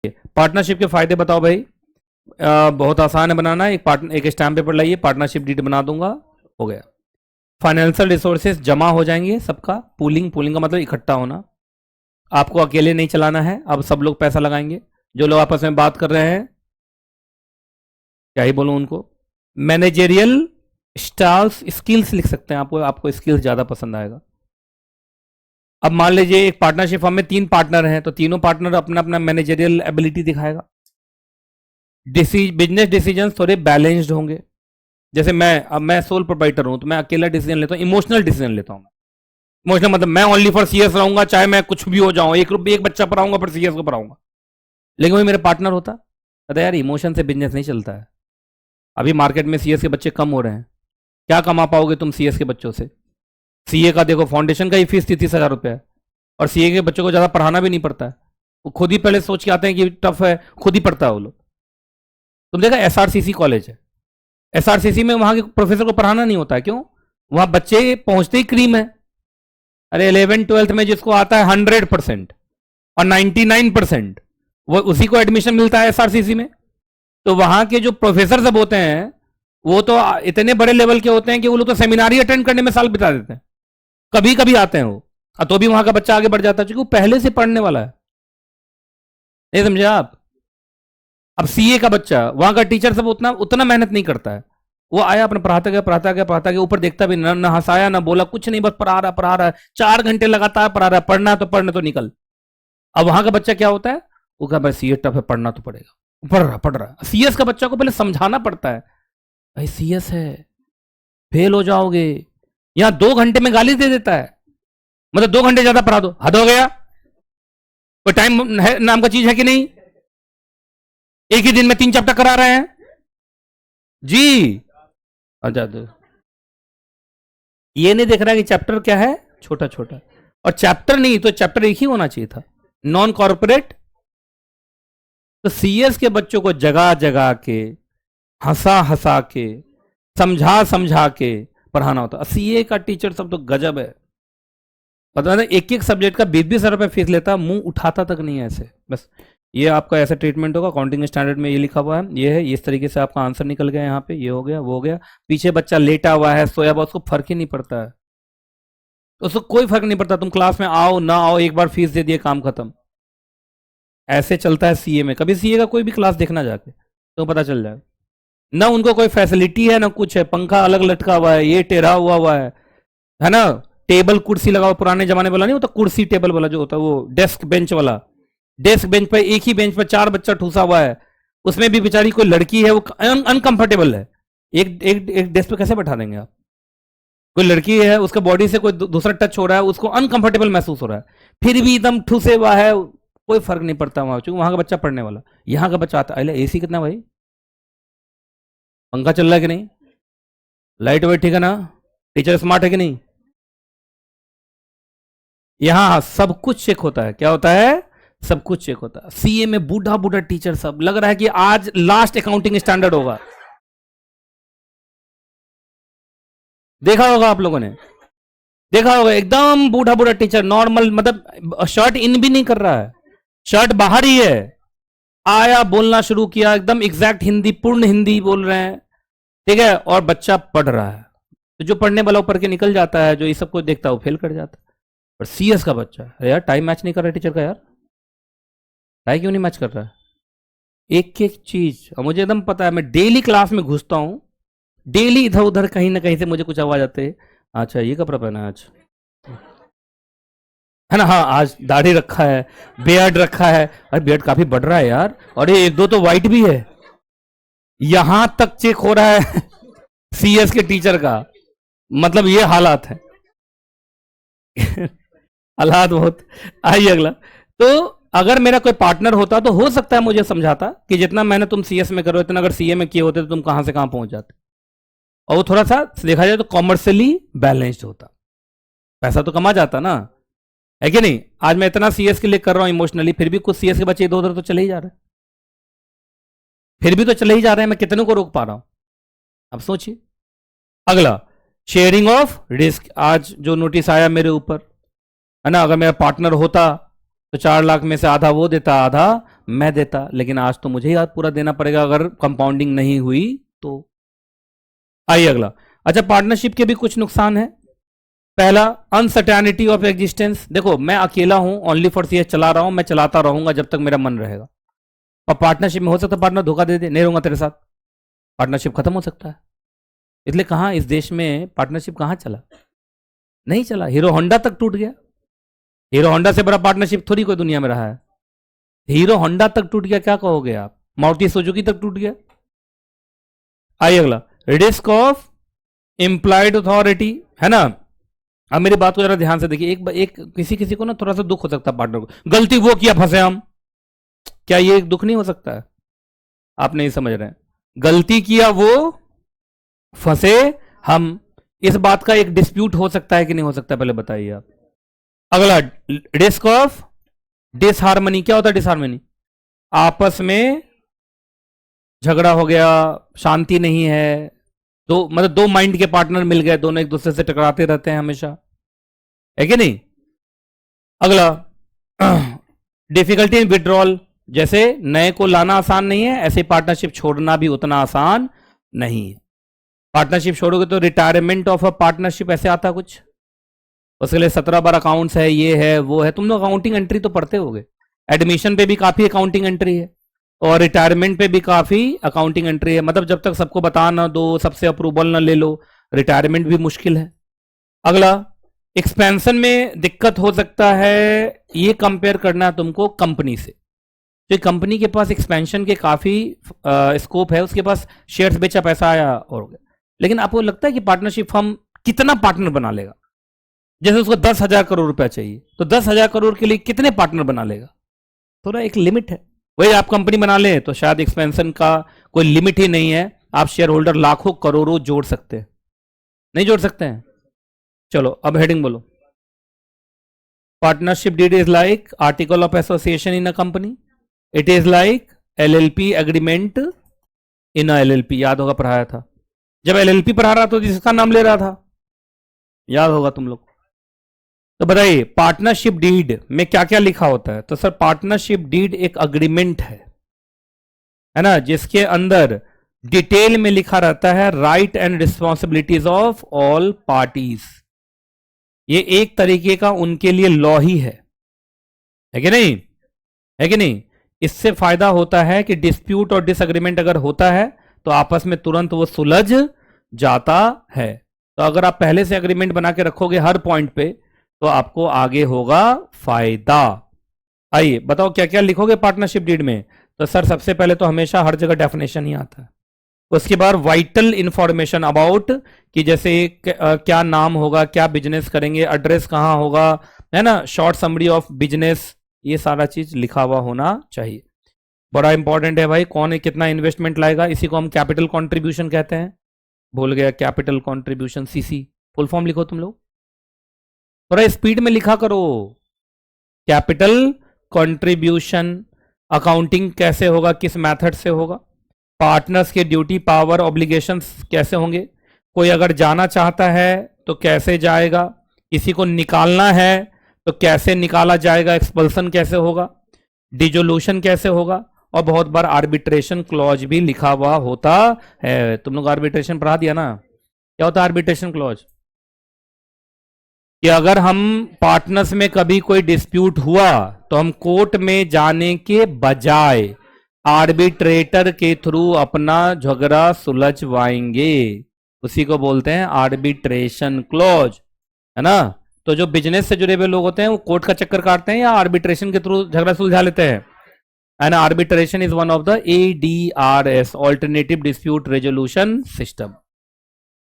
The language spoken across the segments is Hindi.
पार्टनरशिप के फायदे बताओ भाई। बहुत आसान है बनाना। एक स्टैम्प पेपर लाइए, पार्टनरशिप डीड बना दूंगा, हो गया। फाइनेंशियल रिसोर्सेज जमा हो जाएंगे सबका। पूलिंग का मतलब इकट्ठा होना। आपको अकेले नहीं चलाना है, अब सब लोग पैसा लगाएंगे। जो लोग आपस में बात कर रहे हैं, क्या ही बोलूं उनको। मैनेजेरियल स्किल्स लिख सकते हैं, आपको स्किल्स ज्यादा पसंद आएगा। अब मान लीजिए एक पार्टनरशिप फर्म में 3 पार्टनर हैं, तो तीनों पार्टनर अपना अपना मैनेजेरियल एबिलिटी दिखाएगा। बिजनेस डिसीजन थोड़े बैलेंस्ड होंगे। जैसे मैं सोल प्रोप्राइटर हूं, तो मैं अकेला डिसीजन लेता हूं, इमोशनल डिसीजन लेता हूं। इमोशनल मतलब मैं ओनली फॉर सीएस रहूंगा, चाहे मैं कुछ भी हो जाऊं, एक बच्चा पढ़ाऊंगा पर सीएस को पढ़ाऊंगा। लेकिन वही मेरे पार्टनर होता, कहता यार इमोशन से बिजनेस नहीं चलता है। अभी मार्केट में सीएस के बच्चे कम हो रहे हैं, क्या कमा पाओगे तुम सीएस के बच्चों से? सीए का देखो, फाउंडेशन का ही फीस 30,000 रुपये है, और सीए के बच्चों को ज्यादा पढ़ाना भी नहीं पड़ता है। वो खुद ही पहले सोच के आते हैं कि टफ है, खुद ही पढ़ता है वो लोग। तुम देखा एसआरसीसी कॉलेज है, एसआरसीसी में वहां के प्रोफेसर को पढ़ाना नहीं होता है। क्यों? वहां बच्चे पहुंचते ही क्रीम है। अरे 11th-12th में जिसको आता है 100% और 99%, वो उसी को एडमिशन मिलता है एसआरसीसी में। तो वहां के जो प्रोफेसर सब होते हैं, वो तो इतने बड़े लेवल के होते हैं कि वो लोग तो सेमिनार ही अटेंड करने में साल बिता देते हैं। कभी कभी आते हैं वो, तो भी वहां का बच्चा आगे बढ़ जाता है, क्योंकि वो पहले से पढ़ने वाला है। नहीं समझे आप? अब सीए का बच्चा, वहां का टीचर सब उतना मेहनत नहीं करता है। वो आया अपने पढ़ाता गया, ऊपर देखता भी न हंसाया ना बोला, कुछ नहीं, बस पढ़ा रहा है। 4 घंटे लगातार पढ़ा रहा है, पढ़ने तो निकल। अब वहां का बच्चा क्या होता है, वो कहा भाई सीए टफ है, पढ़ना तो पड़ेगा, पढ़ रहा। सीएस का बच्चा को पहले समझाना पड़ता है, भाई सीएस है, फेल हो जाओगे। यहां 2 घंटे में गाली दे देता है, मतलब 2 घंटे ज्यादा पढ़ा दो, हद हो गया। कोई टाइम नाम का चीज है कि नहीं? एक ही दिन में 3 चैप्टर करा रहे हैं जी। अच्छा, ये नहीं देख रहा कि चैप्टर क्या है, छोटा छोटा। और चैप्टर नहीं तो चैप्टर एक ही होना चाहिए था, नॉन कॉर्पोरेट। तो सीएस के बच्चों को जगा जगा के, हंसा के, समझा के पढ़ाना होता। सीए का टीचर सब तो गजब है, पता नहीं एक एक सब्जेक्ट का 20-20 रुपए फीस लेता, मुंह उठाता तक नहीं है ऐसे। बस ये आपका ऐसा ट्रीटमेंट होगा, अकाउंटिंग स्टैंडर्ड में ये लिखा हुआ है, ये है, इस तरीके से आपका आंसर निकल गया यहाँ पे, ये हो गया वो हो गया। पीछे बच्चा लेटा हुआ है, सोया हुआ, उसको फर्क ही नहीं पड़ता है। तो उसको कोई फर्क नहीं पड़ता, तुम क्लास में आओ ना आओ, एक बार फीस दे दिए, काम खत्म। ऐसे चलता है सीए में। कभी सीए का कोई भी क्लास देखना जाके, तो पता चल जाए। ना उनको कोई फैसिलिटी है ना कुछ है, पंखा अलग लटका हुआ है, ये टेढ़ा हुआ है ना। टेबल कुर्सी लगा हुआ, पुराने जमाने वाला नहीं होता, कुर्सी टेबल वाला जो होता है, वो डेस्क बेंच वाला। डेस्क बेंच पे, एक ही बेंच पे 4 बच्चा ठूसा हुआ है, उसमें भी बेचारी कोई लड़की है, वो अनकंफर्टेबल है। एक डेस्क पे कैसे बैठा देंगे आप? कोई लड़की है, उसका बॉडी से कोई दूसरा टच हो रहा है, उसको अनकंफर्टेबल महसूस हो रहा है, फिर भी एकदम ठूसे हुआ है, कोई फर्क नहीं पड़ता वहां, क्योंकि वहां का बच्चा पढ़ने वाला। यहाँ का बच्चा आता है, एसी कितना भाई, पंखा चल रहा है कि नहीं, लाइट वाइट ठीक है ना, टीचर स्मार्ट है कि नहीं। यहां सब कुछ चेक होता है। क्या होता है? सब कुछ चेक होता है। सीए में बूढ़ा बूढ़ा टीचर सब, लग रहा है कि आज लास्ट अकाउंटिंग स्टैंडर्ड होगा। देखा होगा आप लोगों ने, देखा होगा, एकदम बूढ़ा बूढ़ा टीचर, नॉर्मल, मतलब शर्ट इन भी नहीं कर रहा है, शर्ट बाहर ही है। आया, बोलना शुरू किया, एकदम एग्जैक्ट हिंदी, पूर्ण हिंदी बोल रहे हैं, ठीक है, और बच्चा पढ़ रहा है। तो जो पढ़ने वाला ऊपर के निकल जाता है, जो ये सब कुछ देखता है, वो फेल कर जाता है। पर सीएस का बच्चा, अरे यार टाइम मैच नहीं कर रहा टीचर का, यार टाइम क्यों नहीं मैच कर रहा है? एक एक चीज, और मुझे एकदम पता है, मैं डेली क्लास में घुसता हूं, डेली इधर उधर कहीं ना कहीं से मुझे कुछ आवाज आते है, अच्छा ये कपड़ा पहना है आज, है ना, हाँ आज दाढ़ी रखा है, बियर्ड रखा है, अरे बियर्ड काफी बढ़ रहा है यार, और ये 1-2 तो वाइट भी है। यहां तक चेक हो रहा है सीएस के टीचर का, मतलब ये हालात है हालात बहुत। आइए अगला। तो अगर मेरा कोई पार्टनर होता, तो हो सकता है मुझे समझाता कि जितना मेहनत तुम सीएस में करो, इतना अगर सीए में किए होते तो तुम कहां से कहां पहुंच जाते। और वो थोड़ा सा देखा जाए तो कॉमर्शियली बैलेंस्ड होता, पैसा तो कमा जाता ना, है कि नहीं। आज मैं इतना सीएस के लिए कर रहा हूं इमोशनली, फिर भी कुछ सीएस के बच्चे इधर उधर तो चले ही जा रहे हैं, फिर भी तो चले ही जा रहे हैं, मैं कितनों को रोक पा रहा हूं? अब सोचिए। अगला, शेयरिंग ऑफ रिस्क। आज जो नोटिस आया मेरे ऊपर, है ना, अगर मेरा पार्टनर होता तो 4 लाख में से आधा वो देता, आधा मैं देता, लेकिन आज तो मुझे ही आज पूरा देना पड़ेगा अगर कंपाउंडिंग नहीं हुई तो। आइए अगला। अच्छा, पार्टनरशिप के भी कुछ नुकसान है। पहला, अनसर्टेनिटी ऑफ एग्जिस्टेंस। देखो मैं अकेला हूं, ओनली फॉर सीएस चला रहा हूं, मैं चलाता रहूंगा जब तक मेरा मन रहेगा। और पार्टनरशिप में हो सकता है पार्टनर धोखा दे दे, नहीं रहूंगा तेरे साथ, पार्टनरशिप खत्म हो सकता है। इसलिए कहां इस देश में पार्टनरशिप कहां चला, नहीं चला। हीरो होंडा तक टूट गया। हीरो होंडा से बड़ा पार्टनरशिप थोड़ी कोई दुनिया में रहा है। हीरो होंडा तक टूट गया, क्या कहोगे आप? मारुति सुजुकी तक टूट गया। आइए अगला, रिस्क ऑफ इंप्लाइड अथॉरिटी, है ना। अब मेरी बात को जरा ध्यान से देखिए। एक किसी किसी को ना थोड़ा सा दुख हो सकता है पार्टनर को, गलती वो किया फंसे हम, क्या ये एक दुख नहीं हो सकता है? आप नहीं समझ रहे हैं। गलती किया वो, फंसे हम, इस बात का एक डिस्प्यूट हो सकता है कि नहीं हो सकता, पहले बताइए आप। अगला, रिस्क ऑफ डिसहार्मनी। क्या होता है डिसहार्मनी? आपस में झगड़ा हो गया, शांति नहीं है, मतलब दो माइंड के पार्टनर मिल गए, दोनों एक दूसरे से टकराते रहते हैं हमेशा, है कि नहीं। अगला, डिफिकल्टी इन विड्रॉल। जैसे नए को लाना आसान नहीं है, ऐसे पार्टनरशिप छोड़ना भी उतना आसान नहीं है। पार्टनरशिप छोड़ोगे तो रिटायरमेंट ऑफ अ पार्टनरशिप ऐसे आता कुछ, उसके लिए 17 बार अकाउंट्स है, ये है वो है। तुम लोग अकाउंटिंग एंट्री तो पढ़ते होगे, एडमिशन पे भी काफी अकाउंटिंग एंट्री है और रिटायरमेंट पे भी काफी अकाउंटिंग एंट्री है। मतलब जब तक सबको बता ना दो, सबसे अप्रूवल ना ले लो, रिटायरमेंट भी मुश्किल है। अगला, एक्सपेंशन में दिक्कत हो सकता है, ये कंपेयर करना है तुमको कंपनी से। तो कंपनी के पास एक्सपेंशन के काफी स्कोप है, उसके पास शेयर्स बेचा, पैसा आया और हो गया। लेकिन आपको लगता है कि पार्टनरशिप फर्म कितना पार्टनर बना लेगा? जैसे उसको 10,000 करोड़ रुपया चाहिए, तो 10,000 करोड़ के लिए कितने पार्टनर बना लेगा? थोड़ा एक लिमिट है। वही आप कंपनी बना लें तो शायद एक्सपेंशन का कोई लिमिट ही नहीं है, आप शेयर होल्डर लाखों करोड़ों जोड़ सकते हैं, नहीं जोड़ सकते हैं? चलो अब हेडिंग बोलो। Partnership deed is like article of association in a company, it is like LLP agreement in a LLP. याद होगा, पढ़ाया था। जब एलएलपी पढ़ा रहा तो जिसका नाम ले रहा था, याद होगा तुम लोग। तो बताइए पार्टनरशिप डीड में क्या क्या लिखा होता है? तो सर पार्टनरशिप डीड एक अग्रीमेंट है ना, जिसके अंदर डिटेल में लिखा रहता है right and responsibilities of all parties. ये एक तरीके का उनके लिए लॉ ही है कि नहीं, है कि नहीं। इससे फायदा होता है कि डिस्प्यूट और डिसएग्रीमेंट अगर होता है तो आपस में तुरंत वो सुलझ जाता है। तो अगर आप पहले से एग्रीमेंट बना के रखोगे हर पॉइंट पे तो आपको आगे होगा फायदा। आइए बताओ क्या क्या लिखोगे पार्टनरशिप डीड में? तो सर सबसे पहले तो हमेशा हर जगह डेफिनेशन ही आता है, उसके बाद वाइटल इंफॉर्मेशन अबाउट, कि जैसे क्या नाम होगा, क्या बिजनेस करेंगे, एड्रेस कहां होगा, है ना, शॉर्ट समरी ऑफ बिजनेस, ये सारा चीज लिखा हुआ होना चाहिए। बड़ा इंपॉर्टेंट है भाई, कौन है कितना इन्वेस्टमेंट लाएगा, इसी को हम कैपिटल कॉन्ट्रीब्यूशन कहते हैं। भूल गया, capital contribution, CC full form लिखो तुम लोग, थोड़ा स्पीड में लिखा करो। कैपिटल कंट्रीब्यूशन, अकाउंटिंग कैसे होगा, किस मेथड से होगा, पार्टनर्स के ड्यूटी पावर ऑब्लिगेशंस कैसे होंगे, कोई अगर जाना चाहता है तो कैसे जाएगा, किसी को निकालना है तो कैसे निकाला जाएगा, एक्सपल्सन कैसे होगा, डिजोल्यूशन कैसे होगा, और बहुत बार आर्बिट्रेशन क्लॉज भी लिखा हुआ होता है। तुम लोग आर्बिट्रेशन पढ़ा दिया ना, क्या होता है आर्बिट्रेशन क्लॉज? कि अगर हम पार्टनर्स में कभी कोई डिस्प्यूट हुआ तो हम कोर्ट में जाने के बजाय आर्बिट्रेटर के थ्रू अपना झगड़ा सुलझवाएंगे, उसी को बोलते हैं आर्बिट्रेशन क्लॉज, है ना। तो जो बिजनेस से जुड़े हुए लोग होते हैं वो कोर्ट का चक्कर काटते हैं या आर्बिट्रेशन के थ्रू झगड़ा सुलझा लेते हैं, and arbitration is one of the ADRS, alternative dispute resolution system.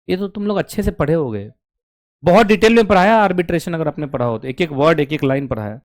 ये तो तुम लोग अच्छे से पढ़े होगे, बहुत डिटेल में पढ़ाया आर्बिट्रेशन, अगर आपने पढ़ा हो तो एक एक वर्ड एक एक लाइन पढ़ाया।